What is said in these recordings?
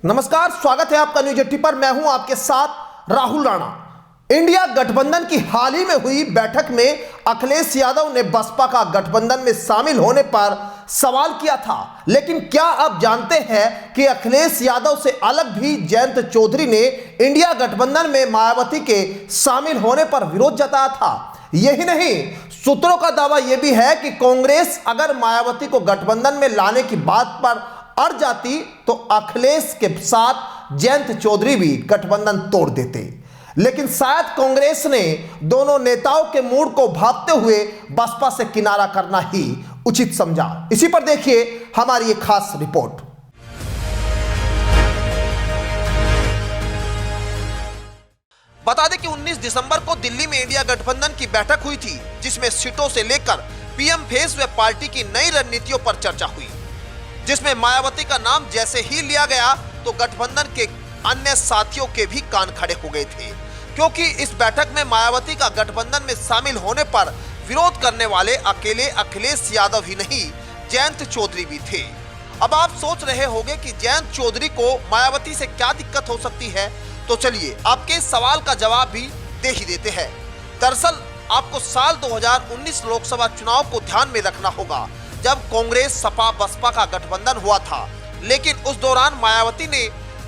नमस्कार, स्वागत है आपका न्यूज 80 पर। मैं हूं आपके साथ राहुल राणा। इंडिया गठबंधन की हाल ही में हुई बैठक में अखिलेश यादव ने बसपा का गठबंधन में शामिल होने पर सवाल किया था, लेकिन क्या आप जानते हैं कि अखिलेश यादव से अलग भी जयंत चौधरी ने इंडिया गठबंधन में मायावती के शामिल होने पर विरोध जताया था। यही नहीं, सूत्रों का दावा यह भी है कि कांग्रेस अगर मायावती को गठबंधन में लाने की बात पर अड़ जाती तो अखिलेश के साथ जयंत चौधरी भी गठबंधन तोड़ देते, लेकिन शायद कांग्रेस ने दोनों नेताओं के मूड को भांपते हुए बसपा से किनारा करना ही उचित समझा। इसी पर देखिए हमारी एक खास रिपोर्ट। बता दें कि 19 दिसंबर को दिल्ली में इंडिया गठबंधन की बैठक हुई थी, जिसमें सीटों से लेकर पीएम फेस व पार्टी की नई रणनीतियों पर चर्चा हुई, जिसमें मायावती का नाम जैसे ही लिया गया तो गठबंधन के अन्य साथियों के भी कान खड़े हो गए थे, क्योंकि इस बैठक में मायावती का गठबंधन में शामिल होने पर विरोध करने वाले अकेले अखिलेश यादव ही नहीं, जयंत चौधरी भी थे। अब आप सोच रहे होंगे कि जयंत चौधरी को मायावती से क्या दिक्कत हो सकती है, तो चलिए आपके इस सवाल का जवाब भी दे ही देते हैं। दरअसल आपको साल 2019 लोकसभा चुनाव को ध्यान में रखना होगा, जब कांग्रेस सपा बसपा का गठबंधन हुआ था, लेकिन उस दौरान मायावती ने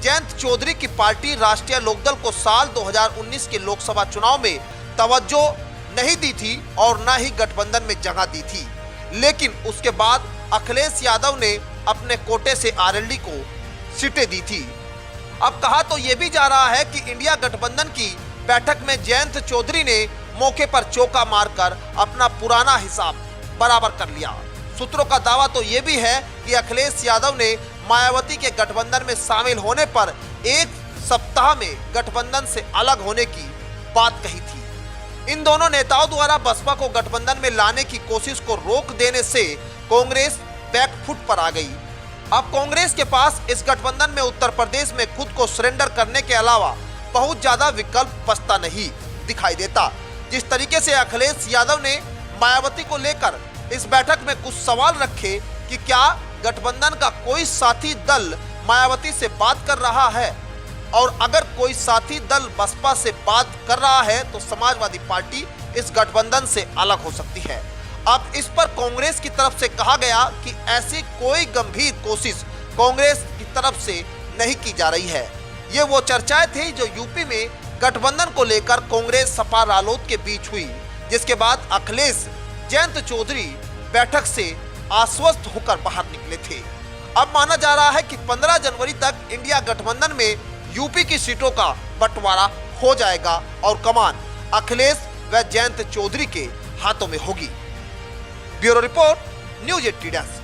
जयंत चौधरी की पार्टी राष्ट्रीय लोकदल को साल 2019 के लोकसभा चुनाव में तवज्जो नहीं दी थी और न ही गठबंधन में जगह दी थी। लेकिन उसके बाद अखिलेश यादव ने अपने कोटे से आरएलडी को सीटें दी थी। अब कहा तो ये भी जा रहा है कि इंडिया गठबंधन की बैठक में जयंत चौधरी ने मौके पर चौका मारकर अपना पुराना हिसाब बराबर कर लिया। सूत्रों का दावा तो ये भी है कि अखिलेश यादव ने मायावती के गठबंधन में शामिल होने पर एक सप्ताह में गठबंधन से अलग होने की बात कही थी। इन दोनों नेताओं द्वारा बसपा को गठबंधन में लाने की कोशिश को रोक देने से कांग्रेस बैकफुट पर आ गई। अब कांग्रेस के पास इस गठबंधन में उत्तर प्रदेश में खुद को सरेंडर करने के अलावा बहुत ज्यादा विकल्प बचता नहीं दिखाई देता। जिस तरीके से अखिलेश यादव ने मायावती को लेकर इस बैठक में कुछ सवाल रखे कि क्या गठबंधन का कोई साथी दल मायावती से बात कर रहा है, और अगर कोई साथी दल बसपा से बात कर रहा है तो समाजवादी पार्टी इस गठबंधन से अलग हो सकती है। अब इस पर कांग्रेस की तरफ से कहा गया कि ऐसी कोई गंभीर कोशिश कांग्रेस की तरफ से नहीं की जा रही है। ये वो चर्चाएं थी जो यूपी में गठबंधन को लेकर कांग्रेस सपा रालोद के बीच हुई, जिसके बाद अखिलेश जयंत चौधरी बैठक से आश्वस्त होकर बाहर निकले थे। अब माना जा रहा है कि 15 जनवरी तक इंडिया गठबंधन में यूपी की सीटों का बंटवारा हो जाएगा और कमान अखिलेश व जयंत चौधरी के हाथों में होगी। Bureau report, news 80।